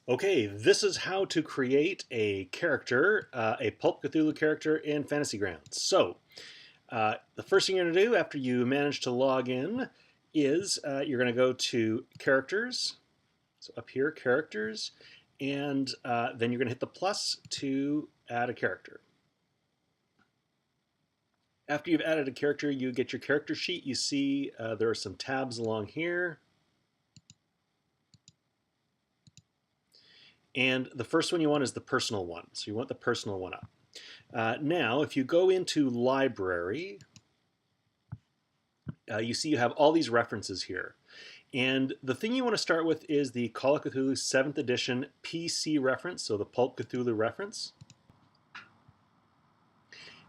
Okay, this is how to create a character, a Pulp Cthulhu character in Fantasy Grounds. So, the first thing you're going to do after you manage to log in is you're going to go to Characters. So up here, Characters, and then you're going to hit the plus to add a character. After you've added a character, you get your character sheet. You see there are some tabs along here. And the first one you want is the personal one. So you want the personal one up. Now, if you go into Library, you see you have all these references here. And the thing you want to start with is the Call of Cthulhu 7th edition PC reference, so the Pulp Cthulhu reference.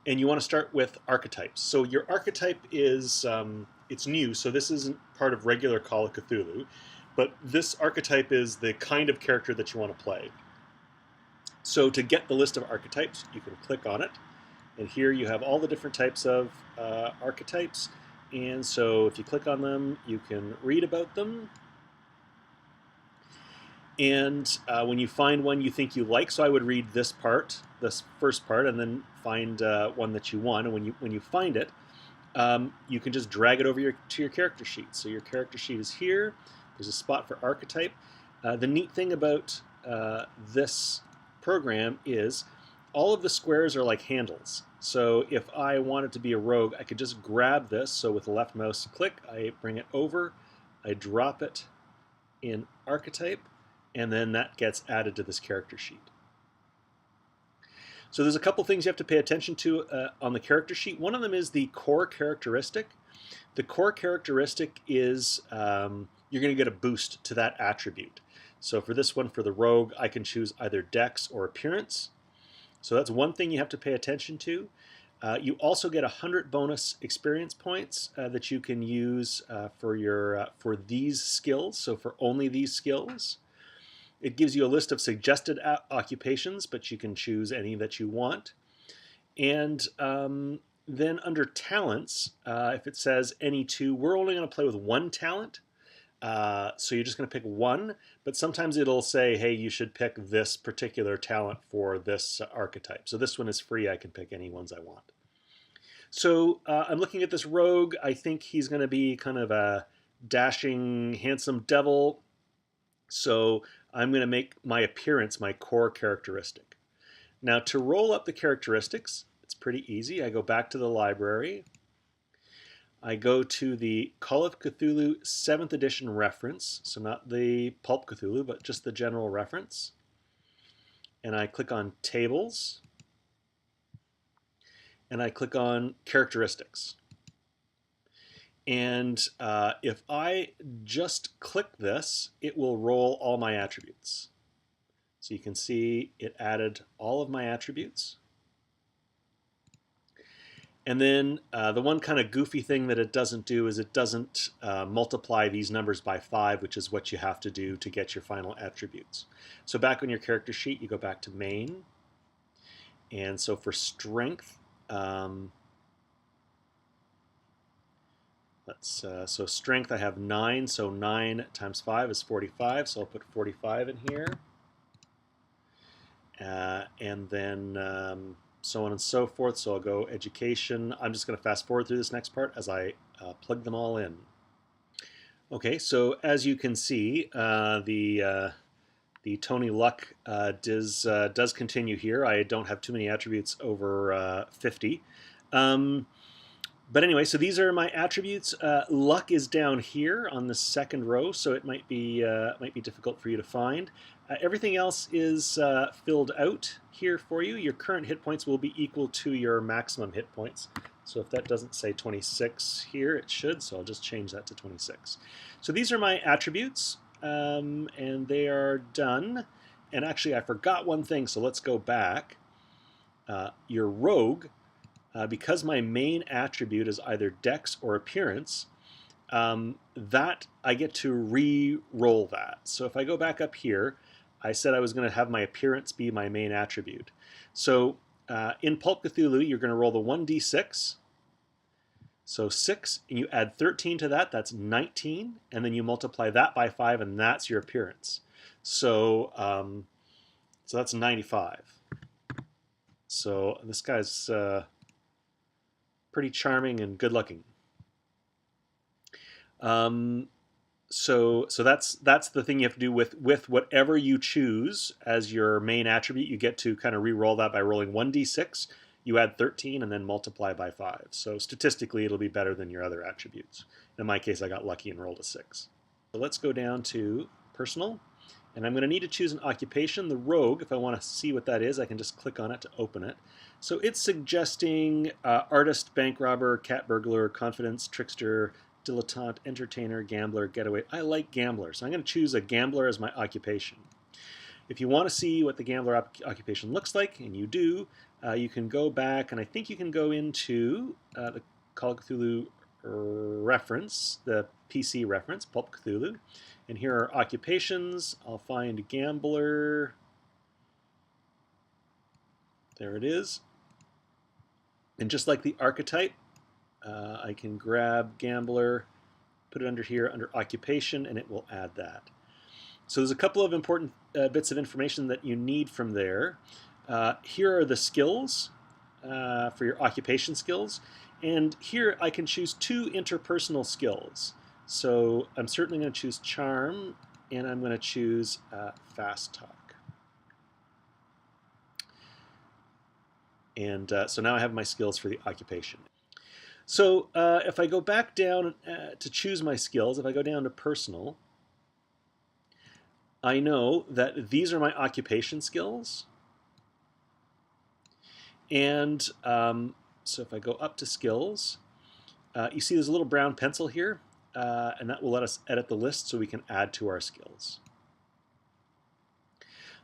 And you want to start with archetypes. So your archetype is, it's new, so this isn't part of regular Call of Cthulhu, but this archetype is the kind of character that you want to play. So to get the list of archetypes, you can click on it. And here you have all the different types of archetypes. And so if you click on them, you can read about them. And when you find one you think you like, so I would read this part, this first part, and then find one that you want. And when you find it, you can just drag it over to your character sheet. So your character sheet is here. There's a spot for archetype. The neat thing about this program is all of the squares are like handles. So if I wanted to be a rogue, I could just grab this. So with the left mouse click, I bring it over, I drop it in archetype, and then that gets added to this character sheet. So there's a couple things you have to pay attention to on the character sheet. One of them is the core characteristic. The core characteristic is you're going to get a boost to that attribute. So for this one, for the rogue, I can choose either dex or appearance. So that's one thing you have to pay attention to. You also get 100 bonus experience points that you can use for these skills, so for only these skills. It gives you a list of suggested occupations, but you can choose any that you want. And then under talents, if it says any two, we're only going to play with one talent. So you're just going to pick one, but sometimes it'll say, hey, you should pick this particular talent for this archetype. So this one is free. I can pick any ones I want. So I'm looking at this rogue. I think he's going to be kind of a dashing, handsome devil. So I'm going to make my appearance my core characteristic. Now to roll up the characteristics, it's pretty easy. I go back to the library. I go to the Call of Cthulhu 7th edition reference, so not the Pulp Cthulhu, but just the general reference. And I click on Tables. And I click on Characteristics. And if I just click this, it will roll all my attributes. So you can see it added all of my attributes. And then the one kind of goofy thing that it doesn't do is it doesn't multiply these numbers by 5, which is what you have to do to get your final attributes. So back on your character sheet, you go back to main. And so for strength, so strength I have 9, so 9 times 5 is 45, so I'll put 45 in here. And then so on and so forth. So I'll go education. I'm just going to fast forward through this next part as I plug them all in. Okay, so as you can see, the Tony Luck does continue here. I don't have too many attributes over 50. But anyway, so these are my attributes. Luck is down here on the second row, so it might be difficult for you to find. Everything else is filled out here for you. Your current hit points will be equal to your maximum hit points. So if that doesn't say 26 here, it should. So I'll just change that to 26. So these are my attributes, and they are done. And actually, I forgot one thing, so let's go back. Your rogue, because my main attribute is either dex or appearance, that I get to re-roll that. So if I go back up here, I said I was going to have my appearance be my main attribute. So in Pulp Cthulhu, you're going to roll the 1d6. So 6, and you add 13 to that, that's 19, and then you multiply that by 5, and that's your appearance. So, so that's 95. So this guy's pretty charming and good looking. So that's the thing you have to do with whatever you choose as your main attribute. You get to kind of re-roll that by rolling 1d6. You add 13 and then multiply by 5. So statistically, it'll be better than your other attributes. In my case, I got lucky and rolled a 6. So let's go down to personal. And I'm going to need to choose an occupation. The rogue, if I want to see what that is, I can just click on it to open it. So it's suggesting artist, bank robber, cat burglar, confidence, trickster, dilettante, entertainer, gambler, getaway. I like gambler, so I'm going to choose a gambler as my occupation. If you want to see what the gambler occupation looks like, and you do, you can go back, and I think you can go into the Call of Cthulhu reference, the PC reference, Pulp Cthulhu. And here are occupations. I'll find gambler. There it is. And just like the archetype, I can grab gambler, put it under here under occupation, and it will add that. So there's a couple of important bits of information that you need from there. Here are the skills for your occupation skills. And here I can choose 2 interpersonal skills. So I'm certainly going to choose charm, and I'm going to choose fast talk. And so now I have my skills for the occupation. So if I go back down to choose my skills, if I go down to personal, I know that these are my occupation skills. And so if I go up to skills, you see there's a little brown pencil here. And that will let us edit the list so we can add to our skills.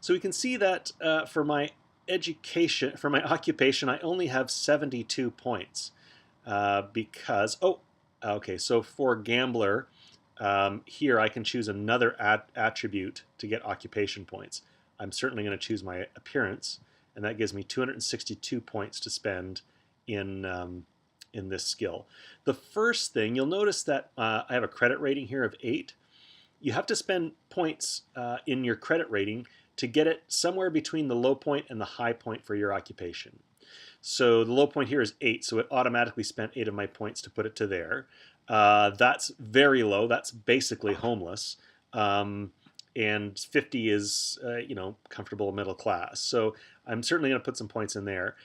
So we can see that for my education, for my occupation, I only have 72 points because, okay, so for gambler, here I can choose another attribute to get occupation points. I'm certainly going to choose my appearance, and that gives me 262 points to spend in this skill. The first thing, you'll notice that I have a credit rating here of 8. You have to spend points in your credit rating to get it somewhere between the low point and the high point for your occupation. So the low point here is 8, so it automatically spent 8 of my points to put it to there. That's very low. That's basically homeless. And 50 is, comfortable middle class. So I'm certainly going to put some points in there.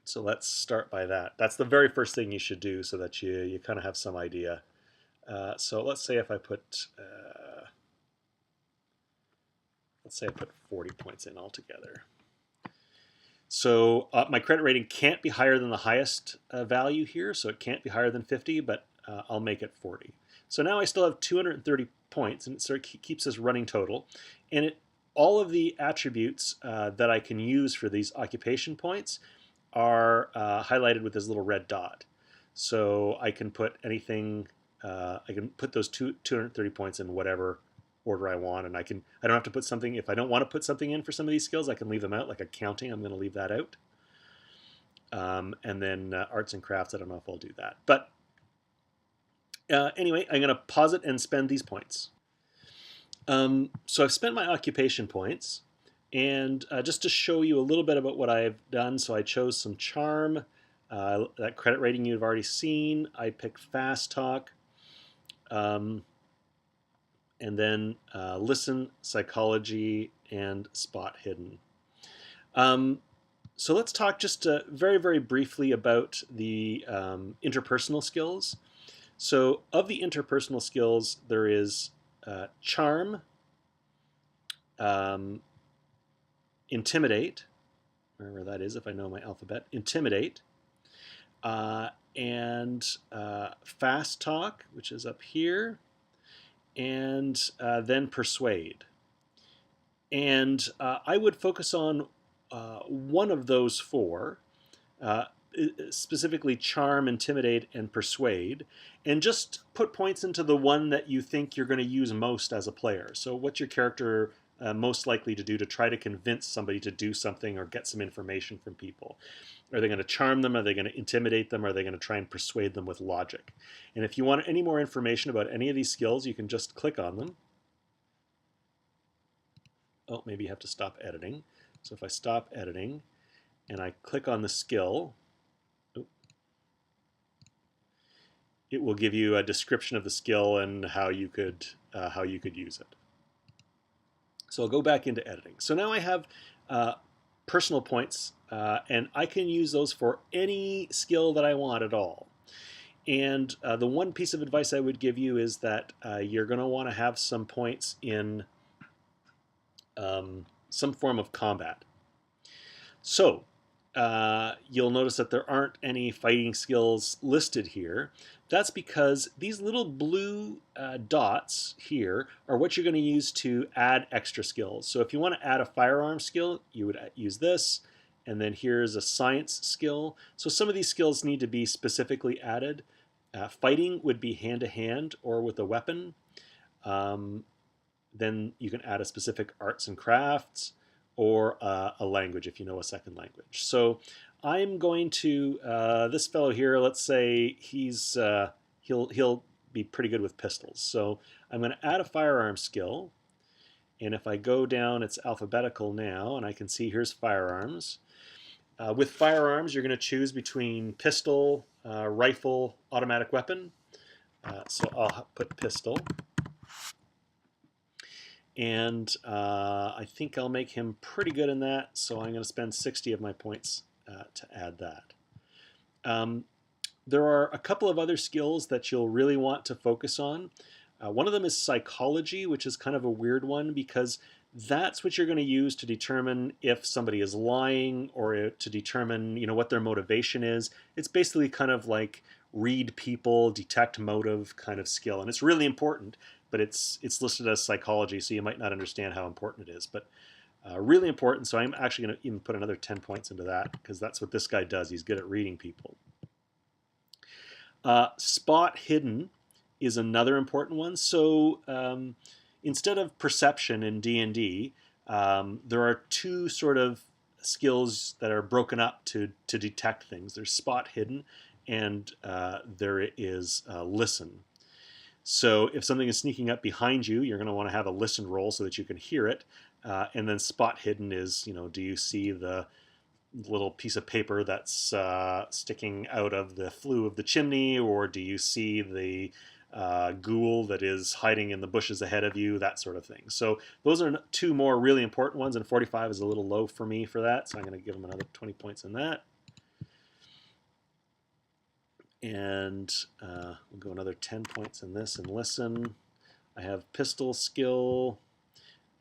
So let's start by that. That's the very first thing you should do so that you kind of have some idea. So let's say if I put, let's say I put 40 points in altogether. So my credit rating can't be higher than the highest value here, so it can't be higher than 50, but I'll make it 40. So now I still have 230 points, and it sort of keeps this running total. And all of the attributes that I can use for these occupation points are highlighted with this little red dot. So I can put anything, I can put those 230 points in whatever order I want, and I don't have to put something, if I don't want to put something in for some of these skills, I can leave them out, like accounting, I'm going to leave that out. And then arts and crafts, I don't know if I'll do that. But anyway, I'm going to pause it and spend these points. So I've spent my occupation points. And just to show you a little bit about what I've done, so I chose some charm, that credit rating you've already seen. I picked fast talk, and then listen, psychology, and spot hidden. So let's talk just very, very briefly about the interpersonal skills. So of the interpersonal skills, there is charm, intimidate, wherever that is if I know my alphabet, intimidate, and fast talk, which is up here, and then persuade. And I would focus on one of those 4, specifically charm, intimidate, and persuade, and just put points into the one that you think you're going to use most as a player. So what's your character most likely to do to try to convince somebody to do something or get some information from people? Are they going to charm them? Are they going to intimidate them? Are they going to try and persuade them with logic? And if you want any more information about any of these skills, you can just click on them. Oh, maybe you have to stop editing. So if I stop editing and I click on the skill, it will give you a description of the skill and how you could use it. So I'll go back into editing. So now I have personal points, and I can use those for any skill that I want at all. And the one piece of advice I would give you is that you're going to want to have some points in some form of combat. So you'll notice that there aren't any fighting skills listed here. That's because these little blue dots here are what you're going to use to add extra skills. So if you want to add a firearm skill, you would use this. And then here's a science skill. So some of these skills need to be specifically added. Fighting would be hand-to-hand or with a weapon. Then you can add a specific arts and crafts or a language if you know a second language. So I'm going to this fellow here. Let's say he'll be pretty good with pistols. So I'm going to add a firearm skill, and if I go down, it's alphabetical now, and I can see here's firearms. With firearms, you're going to choose between pistol, rifle, automatic weapon. So I'll put pistol. And I think I'll make him pretty good in that, so I'm going to spend 60 of my points to add that. There are a couple of other skills that you'll really want to focus on. One of them is psychology, which is kind of a weird one because that's what you're going to use to determine if somebody is lying or to determine what their motivation is. It's basically kind of like read people, detect motive kind of skill, and it's really important. But it's listed as psychology, so you might not understand how important it is. But really important, so I'm actually going to even put another 10 points into that because that's what this guy does. He's good at reading people. Spot hidden is another important one. So instead of perception in D&D, there are two sort of skills that are broken up to detect things. There's spot hidden, and there is listen. So if something is sneaking up behind you, you're going to want to have a listen roll so that you can hear it. And then spot hidden is, do you see the little piece of paper that's sticking out of the flue of the chimney, or do you see the ghoul that is hiding in the bushes ahead of you, that sort of thing. So those are two more really important ones, and 45 is a little low for me for that, so I'm going to give them another 20 points in that. And we'll go another 10 points in this and listen. I have pistol skill.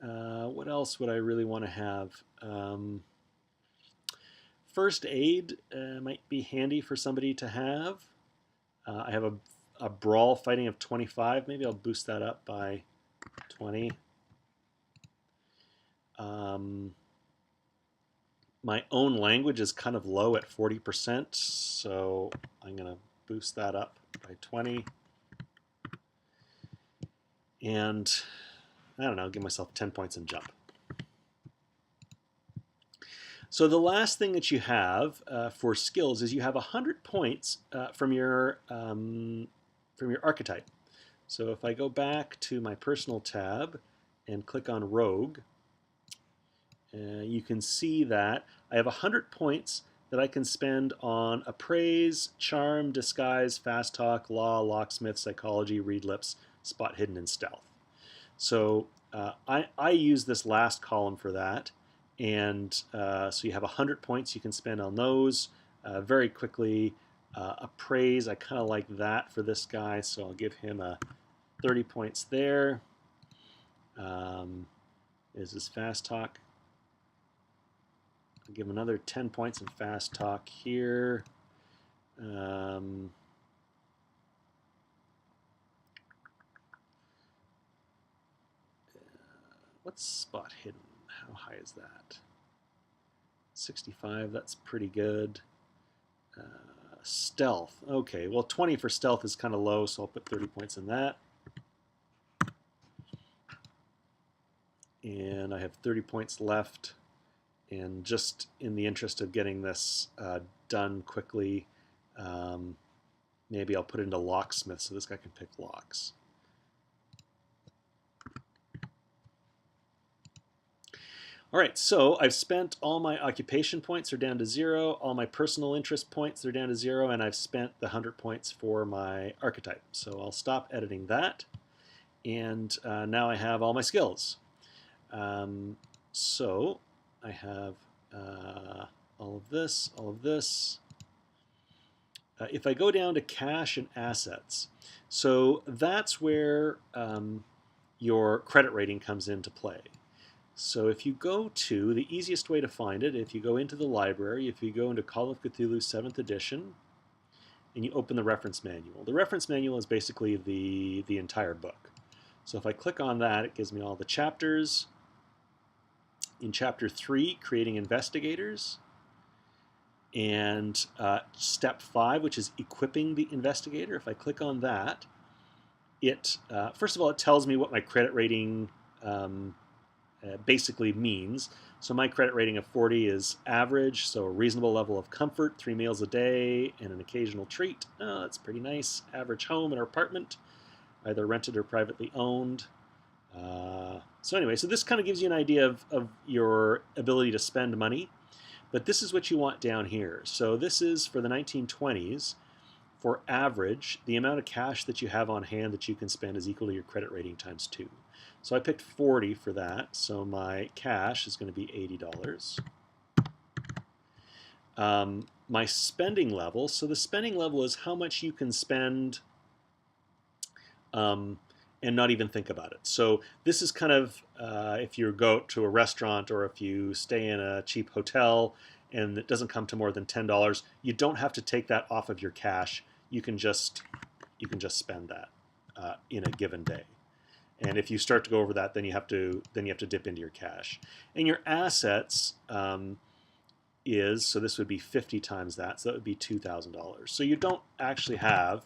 What else would I really want to have? First aid might be handy for somebody to have. I have a brawl fighting of 25. Maybe I'll boost that up by 20. My own language is kind of low at 40%, so I'm going to boost that up by 20. And I don't know, give myself 10 points and jump. So the last thing that you have for skills is you have 100 points from your archetype. So if I go back to my personal tab and click on Rogue, you can see that I have 100 points that I can spend on appraise, charm, disguise, fast talk, law, locksmith, psychology, read lips, spot hidden, and stealth. So I use this last column for that, and so you have 100 points you can spend on those very quickly. Appraise, I kind of like that for this guy, so I'll give him 30 points there. Is his fast talk. I'll give him another 10 points in fast talk here. What's spot hidden? How high is that? 65, that's pretty good. Stealth, okay, well 20 for stealth is kind of low, so I'll put 30 points in that. And I have 30 points left. And just in the interest of getting this done quickly, maybe I'll put it into locksmith so this guy can pick locks. All right, so I've spent all my occupation points are down to 0, all my personal interest points are down to 0, and I've spent the 100 points for my archetype. So I'll stop editing that, and now I have all my skills. So I have all of this, all of this. If I go down to cash and assets, so that's where your credit rating comes into play. So if you go to, the easiest way to find it, if you go into the library, if you go into Call of Cthulhu 7th edition, and you open the reference manual. The reference manual is basically the entire book. So if I click on that, it gives me all the chapters. In Chapter 3, Creating Investigators, and Step 5, which is Equipping the Investigator. If I click on that, it first of all, it tells me what my credit rating basically means. So my credit rating of 40 is average, so a reasonable level of comfort, 3 meals a day, and an occasional treat. Oh, that's pretty nice. Average home or apartment, either rented or privately owned. So anyway, so this kind of gives you an idea of your ability to spend money. But this is what you want down here. So this is for the 1920s. For average, the amount of cash that you have on hand that you can spend is equal to your credit rating times 2. So I picked 40 for that. So my cash is going to be $80. My spending level. So the spending level is how much you can spend and not even think about it. So this is kind of if you go to a restaurant or if you stay in a cheap hotel and it doesn't come to more than $10, you don't have to take that off of your cash. You can just spend that in a given day. And if you start to go over that, then you have to dip into your cash. And your assets so this would be 50 times that, so that would be $2,000. So you don't actually have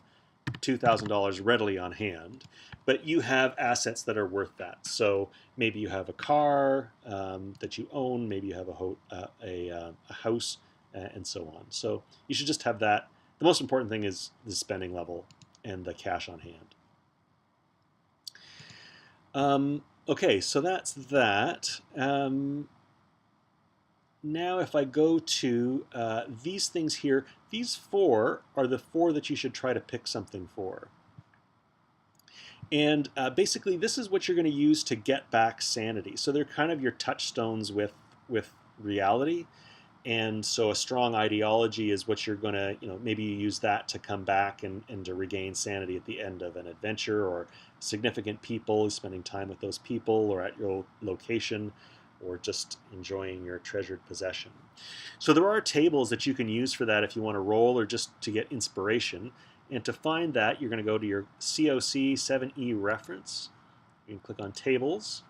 $2,000 readily on hand, but you have assets that are worth that. So maybe you have a car that you own, maybe you have a house, and so on. So you should just have that. The most important thing is the spending level and the cash on hand. Okay, so that's that. Now if I go to these things here, these 4 are the 4 that you should try to pick something for. And basically this is what you're going to use to get back sanity. So they're kind of your touchstones with reality. And so a strong ideology is what you're going to, maybe you use that to come back and to regain sanity at the end of an adventure, or significant people, spending time with those people or at your location, or just enjoying your treasured possession. So there are tables that you can use for that if you want to roll or just to get inspiration. And to find that, you're going to go to your COC 7E reference. You can click on tables.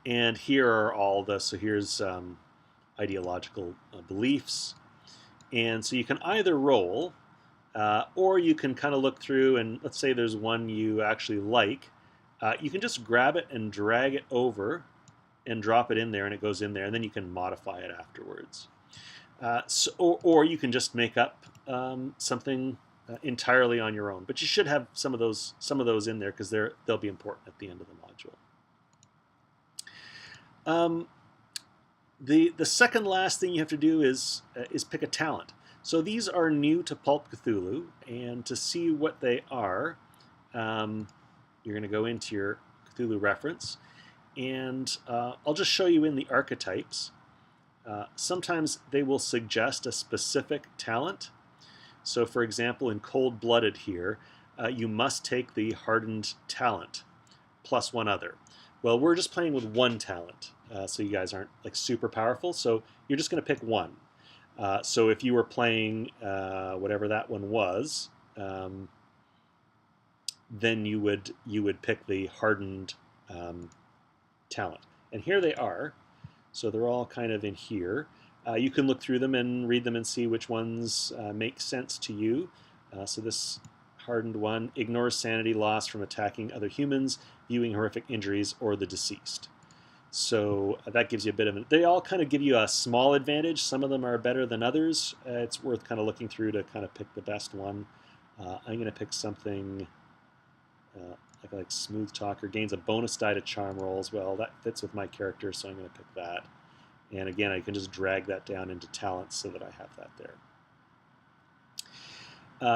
And here are all the, so here's ideological beliefs. And so you can either roll or you can kind of look through, and let's say there's one you actually like. You can just grab it and drag it over and drop it in there, and it goes in there, and then you can modify it afterwards. Or you can just make up something entirely on your own. But you should have some of those in there because they'll be important at the end of the module. The second last thing you have to do is pick a talent. So these are new to Pulp Cthulhu, and to see what they are, you're going to go into your Cthulhu reference, and I'll just show you in the archetypes. Sometimes they will suggest a specific talent. So for example, in Cold-Blooded here, you must take the Hardened talent plus one other. Well, we're just playing with one talent, so you guys aren't like super powerful, so you're just going to pick one. So if you were playing whatever that one was, then you would pick the Hardened talent. And here they are. So they're all kind of in here. You can look through them and read them and see which ones make sense to you. So this Hardened one ignores sanity loss from attacking other humans, viewing horrific injuries, or the deceased. So that gives you a bit of they all kind of give you a small advantage. Some of them are better than others. It's worth kind of looking through to kind of pick the best one. I'm going to pick something like smooth talker, gains a bonus die to charm rolls. Well, that fits with my character, so I'm going to pick that. And again, I can just drag that down into talents so that I have that there.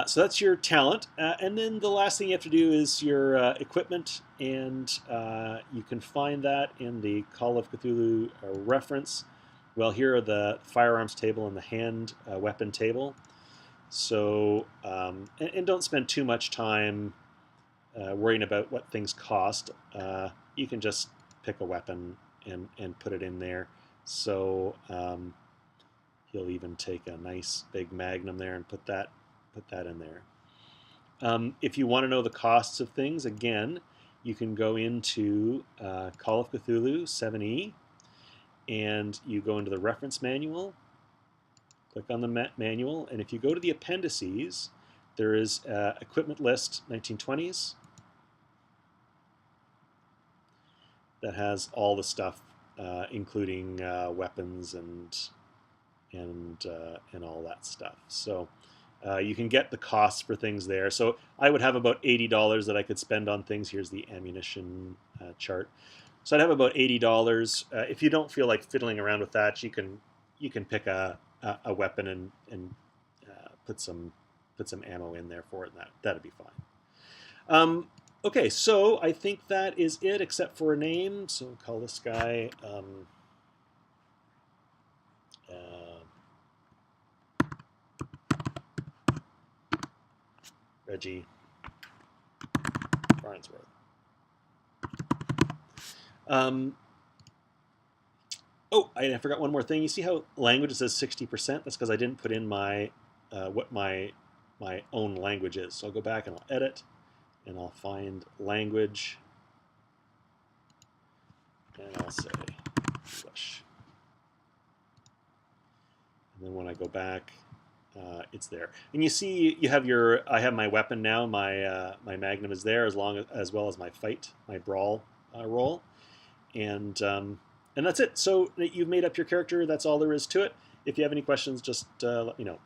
So that's your talent. And then the last thing you have to do is your equipment. And you can find that in the Call of Cthulhu reference. Well, here are the firearms table and the hand weapon table. So, and don't spend too much time worrying about what things cost. You can just pick a weapon and put it in there. So he'll even take a nice big magnum there and put that in there. If you want to know the costs of things, again, you can go into Call of Cthulhu 7e, and you go into the reference manual, click on the manual, and if you go to the appendices, there is equipment list 1920s that has all the stuff, including weapons and all that stuff. So you can get the costs for things there. So I would have about $80 that I could spend on things. Here's the ammunition chart. So I'd have about $80. If you don't feel like fiddling around with that, you can pick a weapon and put some ammo in there for it. And that'd be fine. Okay, so I think that is it, except for a name. So we'll call this guy Reggie Farnsworth. Oh, I forgot one more thing. You see how language says 60%? That's because I didn't put in my what my own language is. So I'll go back and I'll edit, and I'll find language, and I'll say English. And then when I go back, it's there. And you see, you have I have my weapon now. My magnum is there, as well as my brawl roll, and that's it. So you've made up your character. That's all there is to it. If you have any questions, just let me know.